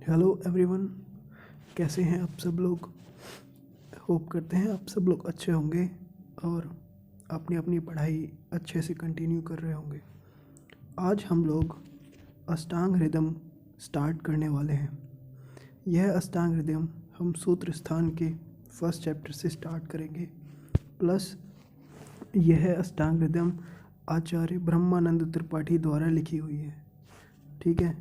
Hello everyone, कैसे हैं आप सब लोग। होप करते हैं आप सब लोग अच्छे होंगे और अपनी अपनी पढ़ाई अच्छे से कंटिन्यू कर रहे होंगे। आज हम लोग अष्टांग रिदम स्टार्ट करने वाले हैं। यह अष्टांग रिदम हम सूत्र स्थान के फर्स्ट चैप्टर से स्टार्ट करेंगे। प्लस यह अष्टांग रिदम आचार्य ब्रह्मानंद त्रिपाठी द्वारा लिखी हुई है। ठीक है,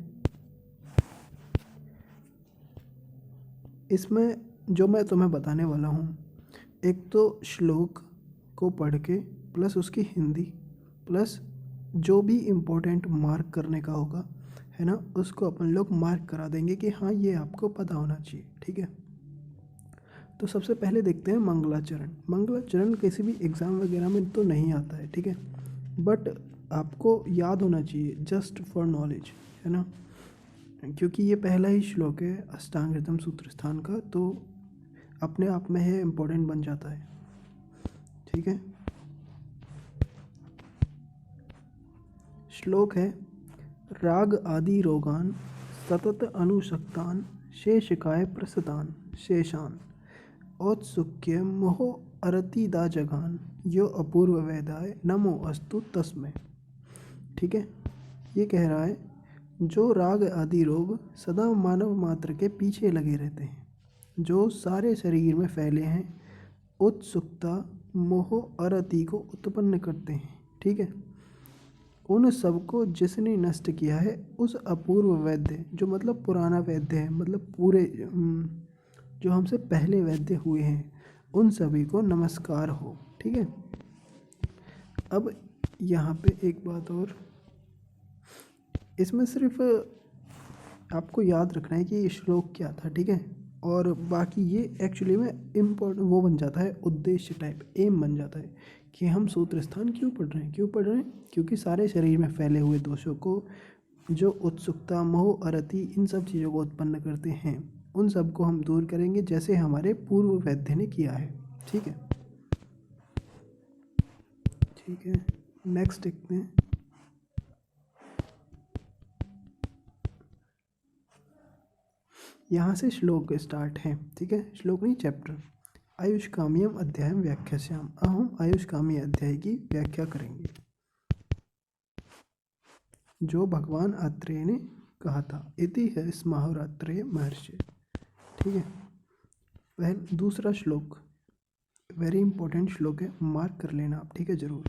इसमें जो मैं तुम्हें बताने वाला हूँ, एक तो श्लोक को पढ़ के प्लस उसकी हिंदी प्लस जो भी इम्पोर्टेंट मार्क करने का होगा है ना, उसको अपन लोग मार्क करा देंगे कि हाँ ये आपको पता होना चाहिए। ठीक है, तो सबसे पहले देखते हैं मंगलाचरण। मंगलाचरण किसी भी एग्ज़ाम वगैरह में तो नहीं आता है, ठीक है, बट आपको याद होना चाहिए जस्ट फॉर नॉलेज, है ना, क्योंकि ये पहला ही श्लोक है अष्टांग रिदम सूत्र स्थान का, तो अपने आप में ये इम्पोर्टेंट बन जाता है। ठीक है, श्लोक है राग आदि रोगान सतत अनुशक्तान शेषकाय प्रसतान शेषान औत्सुक्य मोह अरतिदा जगान यो अपूर्व वेदाय नमो अस्तु तस्मै। ठीक है, ये कह रहा है जो राग आदि रोग सदा मानव मात्र के पीछे लगे रहते हैं, जो सारे शरीर में फैले हैं, उत्सुकता मोह और अति को उत्पन्न करते हैं। ठीक है, उन सबको जिसने नष्ट किया है उस अपूर्व वैद्य, जो मतलब पुराना वैद्य है, मतलब पूरे जो हमसे पहले वैद्य हुए हैं, उन सभी को नमस्कार हो। ठीक है, अब यहाँ पे एक बात और, इसमें सिर्फ आपको याद रखना है कि ये श्लोक क्या था। ठीक है, और बाकी ये एक्चुअली में इम्पोर्टेंट वो बन जाता है, उद्देश्य टाइप एम बन जाता है कि हम सूत्र स्थान क्यों पढ़ रहे हैं, क्योंकि सारे शरीर में फैले हुए दोषों को, जो उत्सुकता मोह अरति इन सब चीज़ों को उत्पन्न करते हैं, उन सब को हम दूर करेंगे जैसे हमारे पूर्व वैद्य ने किया है। ठीक है, ठीक है, नेक्स्ट देखते हैं। यहाँ से श्लोक स्टार्ट है। ठीक है, श्लोक नहीं चैप्टर। आयुष्काम्यम अध्यायम व्याख्यास्याम, अब हम आयुष्कामी अध्याय की व्याख्या करेंगे जो भगवान आत्रेय ने कहा था। इति है स्माहुरात्रेय महर्षि। ठीक है, पहले दूसरा श्लोक वेरी इंपॉर्टेंट श्लोक है, मार्क कर लेना आप। ठीक है, जरूर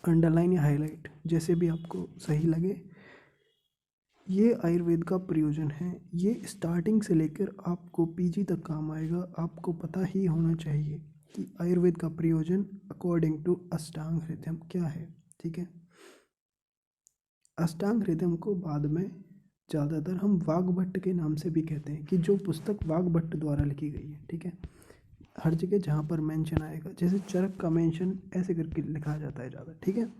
अंडरलाइन या हाईलाइट जैसे भी आपको सही लगे। ये आयुर्वेद का प्रयोजन है, ये स्टार्टिंग से लेकर आपको पीजी तक काम आएगा। आपको पता ही होना चाहिए कि आयुर्वेद का प्रयोजन अकॉर्डिंग टू अष्टांग हृदय क्या है। ठीक है, अष्टांग हृदय को बाद में ज़्यादातर हम वाग्भट्ट के नाम से भी कहते हैं, कि जो पुस्तक वाग्भट्ट द्वारा लिखी गई है। ठीक है, हर जगह जहाँ पर मेंशन आएगा, जैसे चरक का मेंशन ऐसे करके लिखा जाता है ज़्यादा। ठीक है,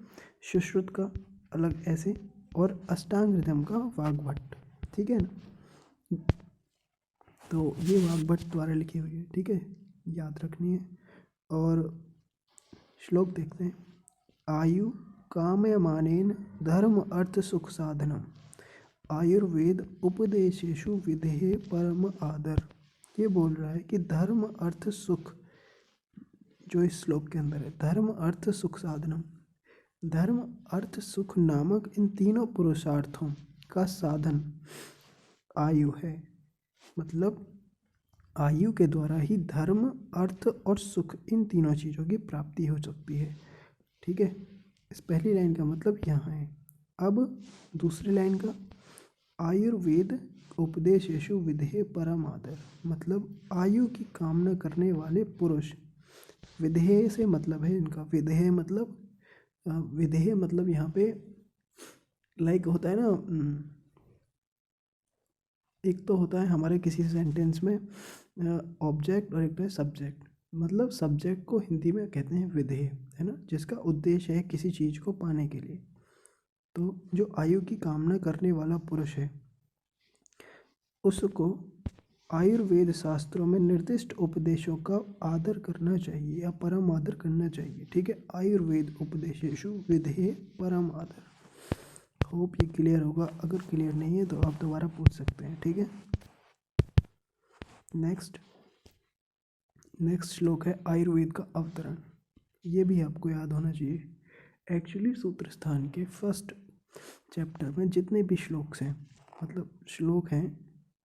सुश्रुत का अलग ऐसे, और अष्टांग हृदय का वाग्भट्ट। ठीक है ना, तो ये वाग्भट्ट द्वारा लिखी हुई है। ठीक है, याद रखनी है। और श्लोक देखते हैं। आयु कामयमानेन धर्म अर्थ सुख साधनम आयुर्वेद उपदेशेषु विधेय परम आदर। ये बोल रहा है कि धर्म अर्थ सुख, जो इस श्लोक के अंदर है, धर्म अर्थ सुख साधनम, धर्म अर्थ सुख नामक इन तीनों पुरुषार्थों का साधन आयु है। मतलब आयु के द्वारा ही धर्म अर्थ और सुख इन तीनों चीज़ों की प्राप्ति हो सकती है। ठीक है, इस पहली लाइन का मतलब यहाँ है। अब दूसरी लाइन का, आयुर्वेद उपदेशेषु विधेय परम आदर, मतलब आयु की कामना करने वाले पुरुष, विधेय से मतलब है इनका, विधेय मतलब यहाँ पे लाइक होता है ना, एक तो होता है हमारे किसी सेंटेंस में ऑब्जेक्ट और एक तो है सब्जेक्ट। मतलब सब्जेक्ट को हिंदी में कहते हैं विधेय, है ना, जिसका उद्देश्य है किसी चीज़ को पाने के लिए। तो जो आयु की कामना करने वाला पुरुष है, उसको आयुर्वेद शास्त्रों में निर्दिष्ट उपदेशों का आदर करना चाहिए या परम आदर करना चाहिए। ठीक है, आयुर्वेद उपदेशेषु विधेय परम आदर। होप ये क्लियर होगा, अगर क्लियर नहीं है तो आप दोबारा पूछ सकते हैं, ठीक है। नेक्स्ट श्लोक है आयुर्वेद का अवतरण। ये भी आपको याद होना चाहिए। एक्चुअली सूत्र स्थान के फर्स्ट चैप्टर में जितने भी श्लोक्स हैं, मतलब श्लोक हैं,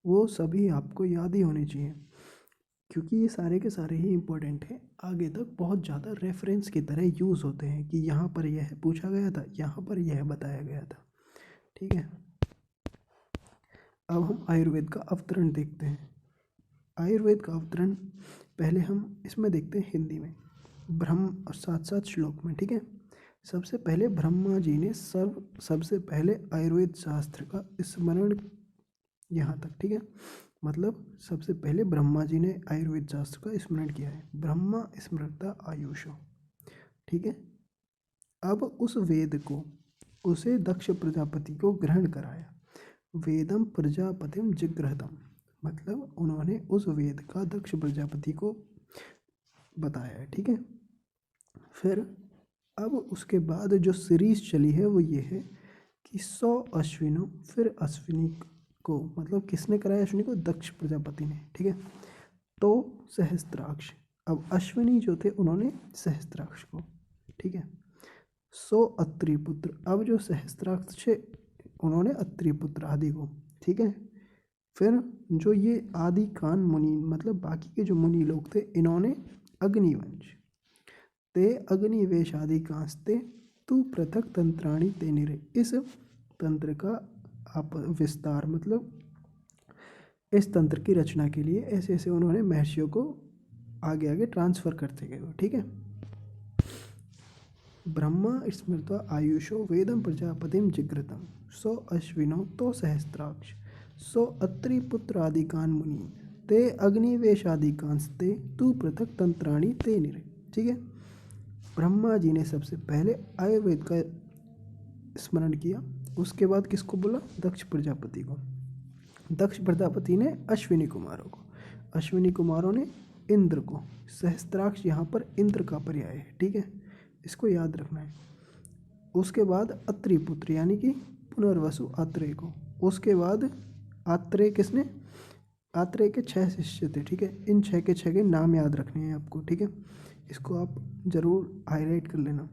वो सभी आपको याद ही होने चाहिए, क्योंकि ये सारे के सारे ही इम्पोर्टेंट हैं। आगे तक बहुत ज़्यादा रेफरेंस की तरह यूज़ होते हैं कि यहाँ पर यह पूछा गया था, यहाँ पर यह बताया गया था, ठीक है। अब हम आयुर्वेद का अवतरण देखते हैं। आयुर्वेद का अवतरण पहले हम इसमें देखते हैं हिंदी में, ब्रह्म और साथ साथ श्लोक में, ठीक है। सबसे पहले ब्रह्मा जी ने सबसे पहले आयुर्वेद शास्त्र का स्मरण, यहाँ तक, ठीक है। मतलब सबसे पहले ब्रह्मा जी ने आयुर्वेद शास्त्र का स्मरण किया है, ब्रह्मा स्मृता आयुषो, ठीक है। अब उस वेद को उसे दक्ष प्रजापति को ग्रहण कराया, वेदम प्रजापतिम जिग्रहतम, मतलब उन्होंने उस वेद का दक्ष प्रजापति को बताया है, ठीक है। फिर अब उसके बाद जो सीरीज चली है वो ये है कि 100 अश्विनों, फिर अश्विनी को, मतलब किसने कराया अश्विनी को, दक्ष प्रजापति ने, ठीक है। तो सहस्त्राक्ष, अब अश्विनी जो थे उन्होंने सहस्त्राक्ष को, ठीक है। 100 अत्रि पुत्र, अब जो सहस्त्राक्ष थे उन्होंने अत्रि पुत्र आदि को, ठीक है। फिर जो ये आदि कान मुनि, मतलब बाकी के जो मुनि लोग थे, इन्होंने अग्निवंश, ते अग्निवेश आदि कांस्ते तू पृथक तंत्राणी ते निरे, इस तंत्र का आप विस्तार, मतलब इस तंत्र की रचना के लिए ऐसे ऐसे उन्होंने महर्षियों को आगे आगे ट्रांसफर करते गए, ठीक है। ब्रह्मा स्मृत्वा आयुषो वेदम प्रजापतिम जिग्रतम 100 अश्विनो तो सहस्त्राक्ष 100 अत्रि पुत्र आदिकान मुनि ते अग्निवेशादिकांस्ते तू पृथक तंत्राणी ते निरे, ठीक है। ब्रह्मा जी ने सबसे पहले आयुर्वेद का स्मरण किया, उसके बाद किसको बोला, दक्ष प्रजापति को। दक्ष प्रजापति ने अश्विनी कुमारों को, अश्विनी कुमारों ने इंद्र को, सहस्त्राक्ष यहाँ पर इंद्र का पर्याय है, ठीक है, इसको याद रखना है। उसके बाद अत्रि पुत्र यानी कि पुनर्वसु आत्रेय को, उसके बाद आत्रेय किसने, आत्रेय के 6 शिष्य थे, ठीक है। इन 6 के 6 के नाम याद रखने हैं आपको, ठीक है, इसको आप जरूर हाईलाइट कर लेना।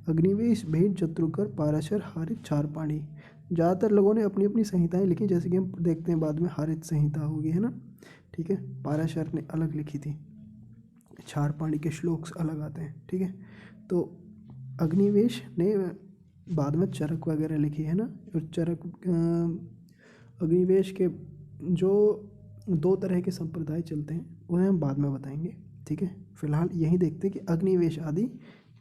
अग्निवेश, भेद, चतुर्कर, पाराशर, हारित, चारपाणी। ज़्यादातर लोगों ने अपनी अपनी संहिताएं लिखी, जैसे कि हम देखते हैं बाद में हारित संहिता होगी, है ना, ठीक है। पाराशर ने अलग लिखी थी, चारपाणी के श्लोक अलग आते हैं, ठीक है। तो अग्निवेश ने बाद में चरक वगैरह लिखी है ना, और चरक अग्निवेश के जो 2 तरह के संप्रदाय चलते हैं उन्हें हम बाद में बताएंगे, ठीक है। फिलहाल यही देखते हैं कि अग्निवेश आदि,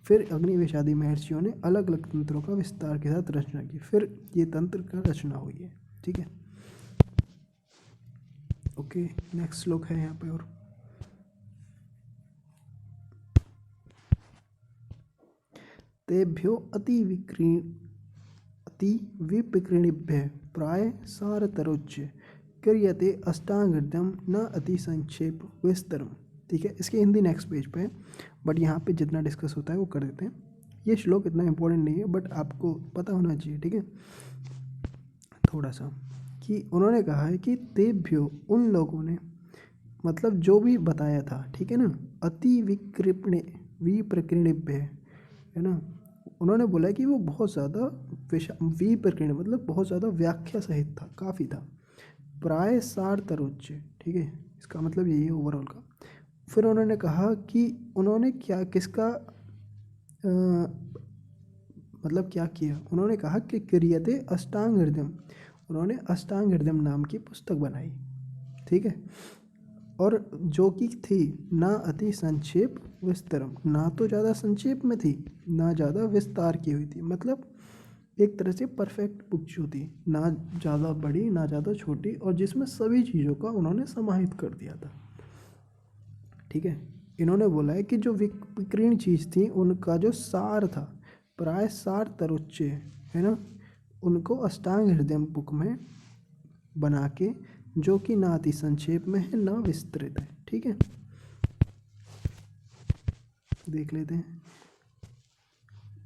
फिर अग्निवेश आदि महर्षियों ने अलग अलग तंत्रों का विस्तार के साथ रचना की, फिर ये तंत्र का रचना हुई है, ठीक है। ओके, नेक्स्ट श्लोक है यहाँ पे, और तेभ्यो अति विपक्रीणिभ्य प्राय सारतरोच्य क्रियते अष्टांगहृदयम न अति संक्षेप विस्तरम, ठीक है। इसकी हिंदी नेक्स्ट पेज पे है, बट यहाँ पे जितना डिस्कस होता है वो कर देते हैं। ये श्लोक इतना इम्पोर्टेंट नहीं है, बट आपको पता होना चाहिए, ठीक है, थोड़ा सा, कि उन्होंने कहा है कि तेभ्यो, उन लोगों ने, मतलब जो भी बताया था, ठीक है ना, अति विप्रकृणिभ्य, है ना, उन्होंने बोला कि वो बहुत ज़्यादा विप्रकृण, मतलब बहुत ज़्यादा व्याख्या सहित था, काफ़ी था, प्राय सारतरोच्य, ठीक है, इसका मतलब यही है ओवरऑल का। फिर उन्होंने कहा कि उन्होंने क्या, किसका मतलब क्या किया, उन्होंने कहा कि क्रियते अष्टांग हृदयम, उन्होंने अष्टांग हृदयम नाम की पुस्तक बनाई, ठीक है, और जो कि थी ना अति संक्षेप विस्तरम, ना तो ज़्यादा संक्षेप में थी, ना ज़्यादा विस्तार की हुई थी, मतलब एक तरह से परफेक्ट बुक जो थी, ना ज़्यादा बड़ी ना ज़्यादा छोटी, और जिसमें सभी चीज़ों का उन्होंने समाहित कर दिया था, ठीक है। इन्होंने बोला है कि जो विकीर्ण चीज़ थी उनका जो सार था, प्राय सार तरोच्य, है ना, उनको अष्टांग हृदय बुक में बना के, जो कि ना अति संक्षेप में है ना विस्तृत है, ठीक है। देख लेते हैं।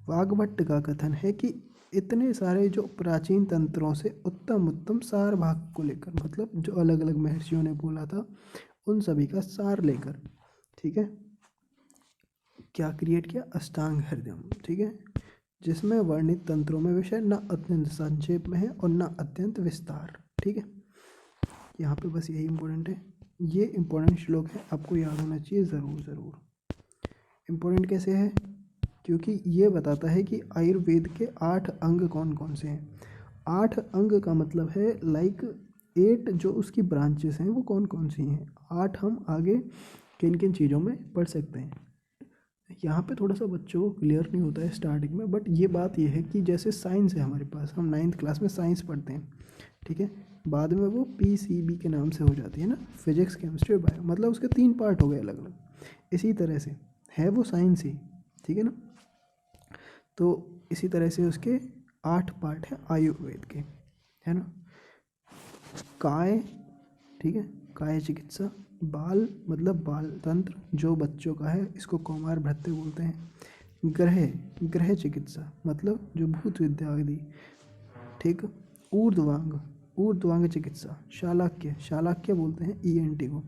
वाग्भट्ट का कथन है कि इतने सारे जो प्राचीन तंत्रों से उत्तम उत्तम सार भाग को लेकर, मतलब जो अलग अलग महर्षियों ने बोला था उन सभी का सार लेकर, ठीक है, क्या क्रिएट किया, अष्टांग हृदयम, ठीक है, जिसमें वर्णित तंत्रों में विषय न अत्यंत संक्षेप में है और न अत्यंत विस्तार, ठीक है। यहाँ पे बस यही इम्पोर्टेंट है, ये इम्पोर्टेंट श्लोक है, आपको याद होना चाहिए ज़रूर ज़रूर। इम्पोर्टेंट कैसे है, क्योंकि ये बताता है कि आयुर्वेद के 8 अंग कौन कौन से हैं। 8 अंग का मतलब है लाइक 8 जो उसकी ब्रांचेस हैं वो कौन कौन सी हैं। 8 हम आगे किन किन चीज़ों में पढ़ सकते हैं। यहाँ पे थोड़ा सा बच्चों को क्लियर नहीं होता है स्टार्टिंग में, बट ये बात ये है कि जैसे साइंस है हमारे पास, हम 9th क्लास में साइंस पढ़ते हैं, ठीक है, बाद में वो PCB के नाम से हो जाती है ना, फिजिक्स केमिस्ट्री और बायो, मतलब उसके 3 पार्ट हो गए अलग अलग। इसी तरह से है वो साइंस ही, ठीक है ना। तो इसी तरह से उसके 8 पार्ट हैं आयुर्वेद के, है ना। काय, ठीक है, काय चिकित्सा, बाल मतलब बाल तंत्र जो बच्चों का है, इसको कौमार भृत्य बोलते हैं। ग्रह, ग्रह चिकित्सा मतलब जो भूत विद्या आदि, ठीक। ऊर्ध्वांग, ऊर्ध्वांग चिकित्सा। शालाक्य, शालाक्य बोलते हैं ENT को,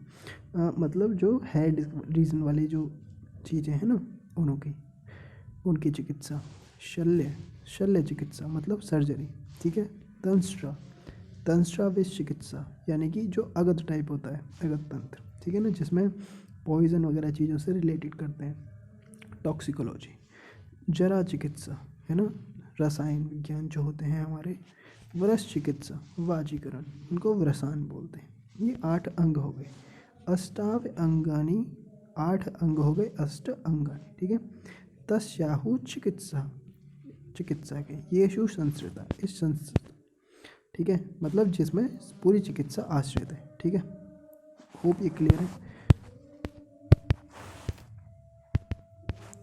मतलब जो हेड रीजन वाली जो चीज़ें हैं ना उनकी, उनकी चिकित्सा। शल्य, शल्य चिकित्सा मतलब सर्जरी, ठीक है। दंष्ट्रा, दंष्ट्राविष चिकित्सा यानी कि जो अगध टाइप होता है, अगध तंत्र, ठीक है ना, जिसमें पॉइजन वगैरह चीज़ों से रिलेटेड करते हैं, टॉक्सिकोलॉजी। जरा चिकित्सा है ना, रसायन विज्ञान जो होते हैं हमारे। व्रस चिकित्सा, वाजीकरण, उनको व्रसान बोलते हैं। ये 8 अंग हो गए। अष्टाव अंगानी, 8 अंग हो गए, अष्ट अंगानी, ठीक है। तस्याहु चिकित्सा, चिकित्सा के येषु संस्कृता, इस संस्कृत, ठीक है, मतलब जिसमें पूरी चिकित्सा आश्रित है, ठीक है। होप ये क्लियर है।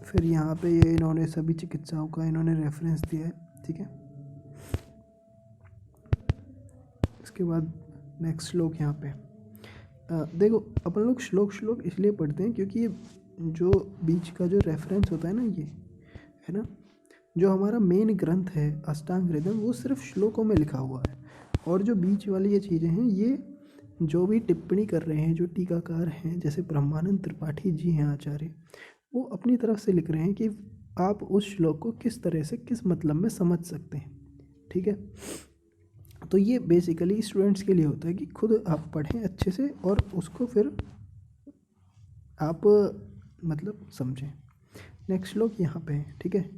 फिर यहाँ पे ये इन्होंने सभी चिकित्साओं का इन्होंने रेफरेंस दिया है, ठीक है। इसके बाद नेक्स्ट श्लोक यहाँ पे देखो, अपन लोग श्लोक श्लोक इसलिए पढ़ते हैं क्योंकि ये जो बीच का जो रेफरेंस होता है ना, ये है ना, जो हमारा मेन ग्रंथ है अष्टांग हृदयम, वो सिर्फ श्लोकों में लिखा हुआ है, और जो बीच वाली ये चीज़ें हैं ये जो भी टिप्पणी कर रहे हैं, जो टीकाकार हैं, जैसे ब्रह्मानंद त्रिपाठी जी हैं आचार्य, वो अपनी तरफ से लिख रहे हैं कि आप उस श्लोक को किस तरह से किस मतलब में समझ सकते हैं, ठीक है। तो ये बेसिकली स्टूडेंट्स के लिए होता है कि खुद आप पढ़ें अच्छे से और उसको फिर आप मतलब समझें। नेक्स्ट श्लोक यहाँ पे है, ठीक है।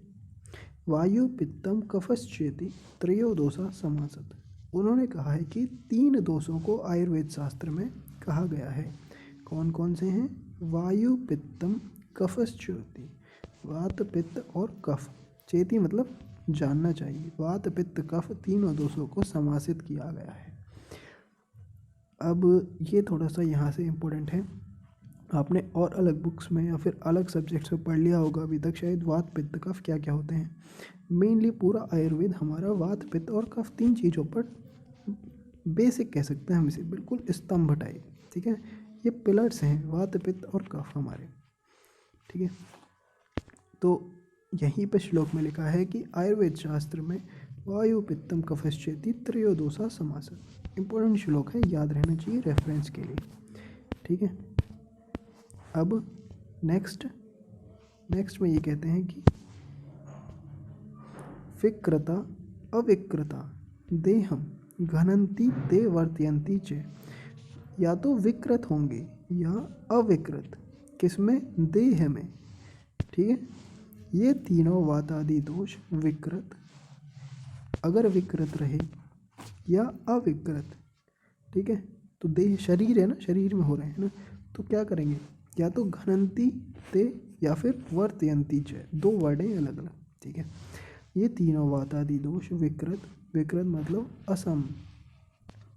वायु पित्तम कफश्चेति त्रयो दोषा समासत। उन्होंने कहा है कि 3 दोषों को आयुर्वेद शास्त्र में कहा गया है। कौन कौन से हैं? वायु पित्तम कफश्चेति, वात पित्त और कफ। चेति मतलब जानना चाहिए। वात पित्त कफ तीनों दोषों को समासित किया गया है। अब ये थोड़ा सा यहाँ से इम्पोर्टेंट है, आपने और अलग बुक्स में या फिर अलग सब्जेक्ट्स में पढ़ लिया होगा अभी तक शायद, वात पित्त कफ क्या क्या होते हैं। मेनली पूरा आयुर्वेद हमारा वात पित्त और कफ 3 चीज़ों पर बेसिक कह सकते हैं हम इसे, बिल्कुल स्तंभ टाइप, ठीक है। ये पिलर्स हैं वात पित्त और कफ हमारे, ठीक है। तो यहीं पे श्लोक में लिखा है कि आयुर्वेद शास्त्र में वायु पित्तम कफश्चेति त्रयोदोषा समासः। इंपॉर्टेंट श्लोक है, याद रहना चाहिए रेफरेंस के लिए, ठीक है। अब नेक्स्ट में ये कहते हैं कि विकृता अविकृता देहम घनंती ते वर्तयंती च। या तो विकृत होंगे या अविकृत, किसमें? देह में, ठीक है। ये तीनों वातादि दोष विकृत, अगर विकृत रहे या अविकृत, ठीक है, तो देह शरीर है ना, शरीर में हो रहे हैं ना, तो क्या करेंगे? या तो घनंती ते या फिर वर्तयंती च, 2 वर्ड हैं अलग अलग, ठीक है। ये तीनों वातादि दोष विकृत, विकृत मतलब असम,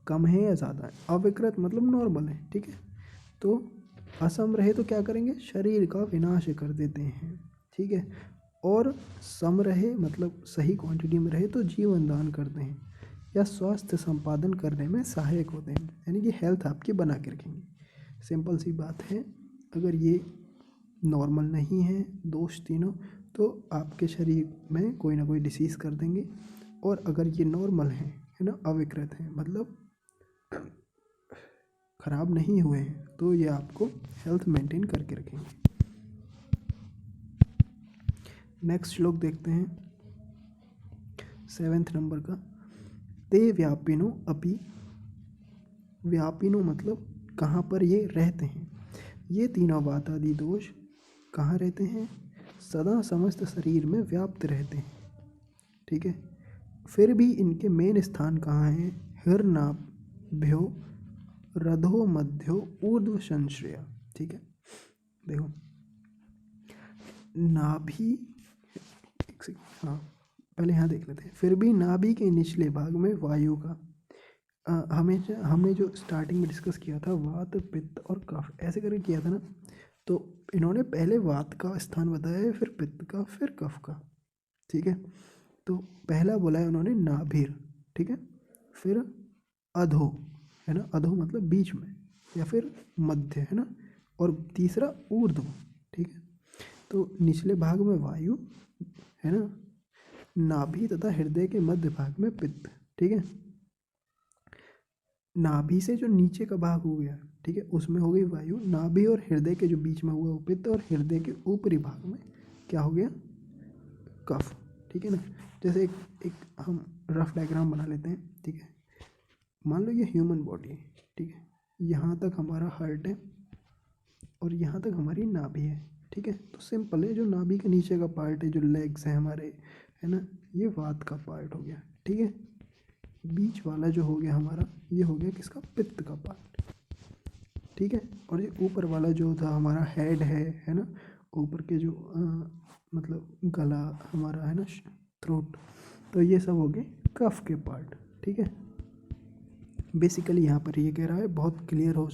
कम है या ज़्यादा है, अविकृत मतलब नॉर्मल है, ठीक है। तो असम रहे तो क्या करेंगे? शरीर का विनाश कर देते हैं, ठीक है। और सम रहे मतलब सही क्वांटिटी में रहे तो जीवन दान करते हैं या स्वास्थ्य संपादन करने में सहायक होते हैं, यानी कि हेल्थ आपकी बना के रखेंगे। सिंपल सी बात है, अगर ये नॉर्मल नहीं है दोष तीनों, तो आपके शरीर में कोई ना कोई डिसीज़ कर देंगे। और अगर ये नॉर्मल हैं, है ना, अविकृत हैं, मतलब ख़राब नहीं हुए हैं, तो ये आपको हेल्थ मेंटेन करके रखेंगे। नेक्स्ट श्लोक देखते हैं 7th नंबर का। ते व्यापिनो अपि, व्यापिनो मतलब कहाँ पर ये रहते हैं, ये तीनों वात आदि दोष कहाँ रहते हैं, सदा समस्त शरीर में व्याप्त रहते हैं, ठीक है। फिर भी इनके मेन स्थान कहाँ हैं, हृन्नाभ्यो रधो मध्यो ऊर्ध्व संश्रया, ठीक है। देखो नाभि, हाँ पहले यहाँ देख लेते हैं। फिर भी नाभि के निचले भाग में वायु का, हमने जो स्टार्टिंग में डिस्कस किया था वात पित्त और कफ ऐसे करके किया था ना, तो इन्होंने पहले वात का स्थान बताया है, फिर पित्त का, फिर कफ का, ठीक है। तो पहला बोला है उन्होंने नाभिर, ठीक है, फिर अधो, है ना, अधो मतलब बीच में, या फिर मध्य, है ना, और तीसरा ऊर्ध्व, ठीक है। तो निचले भाग में वायु, है ना, नाभि तथा हृदय के मध्य भाग में पित्त, ठीक है। नाभि से जो नीचे का भाग हो गया, ठीक है, उसमें हो गई वायु। नाभि और हृदय के जो बीच में हुआ वो पित्त, और हृदय के ऊपरी भाग में क्या हो गया, कफ, ठीक है ना। जैसे एक हम रफ डायग्राम बना लेते हैं, ठीक है। मान लो ये ह्यूमन बॉडी है, ठीक है, यहाँ तक हमारा हार्ट है और यहाँ तक हमारी नाभि है, ठीक है। तो सिंपल है, जो नाभि के नीचे का पार्ट है, जो लेग्स हैं हमारे, है ना, ये वात का पार्ट हो गया, ठीक है। बीच वाला जो हो गया हमारा, ये हो गया किसका, पित्त का पार्ट, ठीक है। और ये ऊपर वाला जो था हमारा हेड है ना, ऊपर के जो मतलब गला हमारा, है ना, थ्रोट, तो ये सब हो गए कफ के पार्ट, ठीक है। बेसिकली यहाँ पर ये कह रहा है, बहुत क्लियर हूँ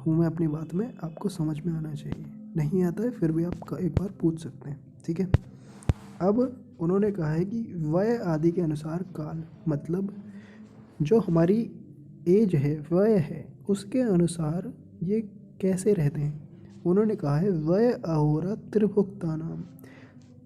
मैं अपनी बात में, आपको समझ में आना चाहिए। नहीं आता है फिर भी आप एक बार पूछ सकते हैं, ठीक है। अब उन्होंने कहा है कि वय आदि के अनुसार काल, मतलब जो हमारी एज है, वय है, उसके अनुसार ये कैसे रहते हैं। उन्होंने कहा है वय अहोरा त्रिभुक्ता नाम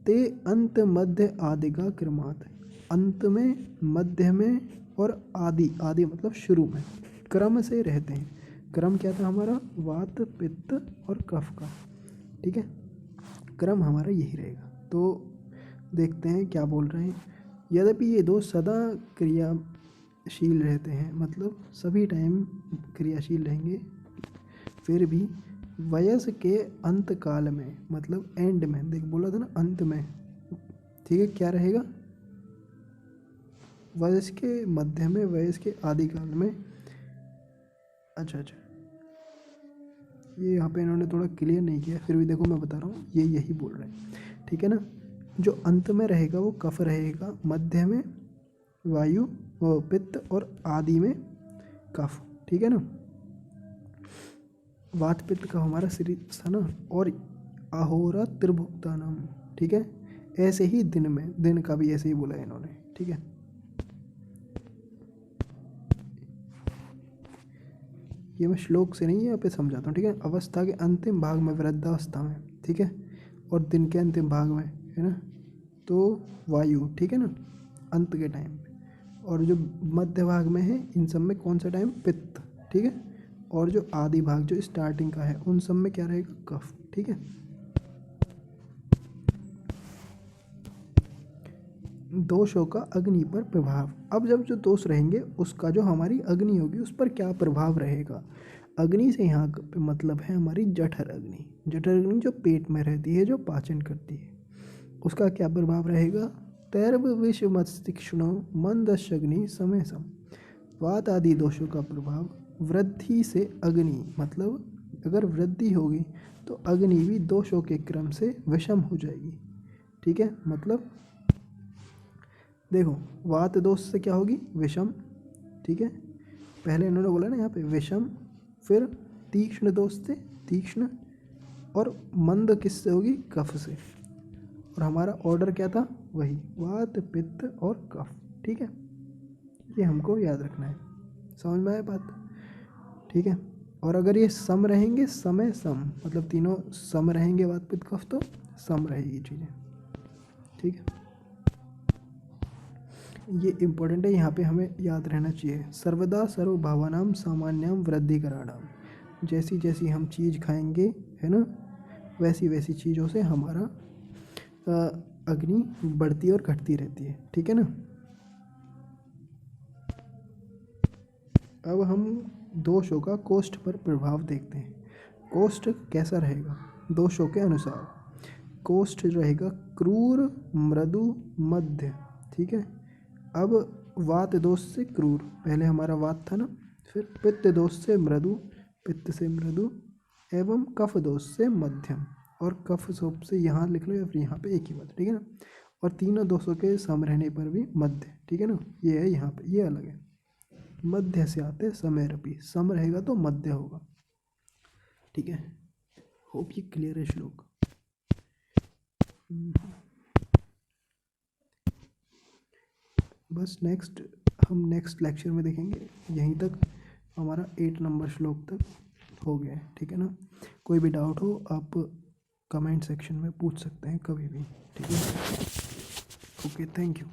ते अंत मध्य आदि का क्रमात्, अंत में, मध्य में और आदि, आदि मतलब शुरू में, क्रम से रहते हैं। क्रम क्या था हमारा, वात पित्त और कफ का, ठीक है। क्रम हमारा यही रहेगा। तो देखते हैं क्या बोल रहे हैं। यद्यपि ये दो सदा क्रियाशील रहते हैं, मतलब सभी टाइम क्रियाशील रहेंगे, फिर भी वयस के अंत काल में, मतलब एंड में, देख बोला था ना अंत में, ठीक है, क्या रहेगा, वयस के मध्य में, वयस के आदि काल में। अच्छा, ये यहाँ पे इन्होंने थोड़ा क्लियर नहीं किया, फिर भी देखो मैं बता रहा हूँ, ये यही बोल रहे हैं, ठीक है ना। जो अंत में रहेगा वो कफ रहेगा, मध्य में वायु, वो पित्त, और आदि में कफ, ठीक है ना। वात पित्त का हमारा शरीर था ना, और अहोरा त्रिभुक्ता नाम, ठीक है। ऐसे ही दिन में, दिन का भी ऐसे ही बोला है इन्होंने, ठीक है। ये मैं श्लोक से नहीं यहाँ पे समझाता हूँ, ठीक है। अवस्था के अंतिम भाग में, वृद्धावस्था में, ठीक है, और दिन के अंतिम भाग में, है ना, तो वायु, ठीक है ना, अंत के टाइम में। और जो मध्य भाग में है, इन सब में कौन सा टाइम, पित्त, ठीक है। और जो आदि भाग जो स्टार्टिंग का है, उन सब में क्या रहेगा, कफ, ठीक है। दोषों का अग्नि पर प्रभाव। अब जब जो दोष रहेंगे उसका जो हमारी अग्नि होगी उस पर क्या प्रभाव रहेगा। अग्नि से यहाँ पे मतलब है हमारी जठर अग्नि। जठर अग्नि जो पेट में रहती है, जो पाचन करती है, उसका क्या प्रभाव रहेगा। तैर्व विष मस्तिष्णो मंदशग्नि समय सम। वात आदि दोषों का प्रभाव वृद्धि से अग्नि, मतलब अगर वृद्धि होगी तो अग्नि भी दोषों के क्रम से विषम हो जाएगी, ठीक है। मतलब देखो वात दोष से क्या होगी, विषम, ठीक है। पहले इन्होंने बोला ना यहाँ पे विषम, फिर तीक्ष्ण दोष से तीक्ष्ण, और मंद किससे होगी, कफ से। और हमारा ऑर्डर क्या था, वही वात पित्त और कफ, ठीक है। ये हमको याद रखना है, समझ में आया बात, ठीक है। और अगर ये सम रहेंगे, समय सम, मतलब तीनों सम रहेंगे, वात पित्त कफ, तो सम रहेगी चीज़ें। ठीक है, ये इम्पोर्टेंट है, यहाँ पे हमें याद रहना चाहिए। सर्वदा सर्वभावानाम सामान्याम वृद्धि कराणाम, जैसी जैसी हम चीज़ खाएंगे, है ना, वैसी वैसी चीज़ों से हमारा अग्नि बढ़ती और घटती रहती है। ठीक है ना। अब हम दोषों का कोष्ठ पर प्रभाव देखते हैं। कोष्ठ कैसा रहेगा दोषों के अनुसार? कोष्ठ रहेगा क्रूर, मृदु, मध्य। ठीक है। अब वात दोष से क्रूर, पहले हमारा वात था ना, फिर पित्त दोष से मृदु, पित्त से मृदु, एवं कफ दोष से मध्यम, और कफ दोष से यहाँ लिख लो या फिर यहाँ पे एक ही बात, ठीक है ना। और तीनों दोषों के सम रहने पर भी मध्य, ठीक है ना, ये है यहाँ पे, ये अलग है। मध्य से आते समय रपी, सम रहेगा तो मध्य होगा। ठीक है, होप ये क्लियर है श्लोक। बस नेक्स्ट हम नेक्स्ट लेक्चर में देखेंगे। यहीं तक हमारा 8 नंबर श्लोक तक हो गया है। ठीक है ना। कोई भी डाउट हो आप कमेंट सेक्शन में पूछ सकते हैं कभी भी। ठीक है, ओके, थैंक यू।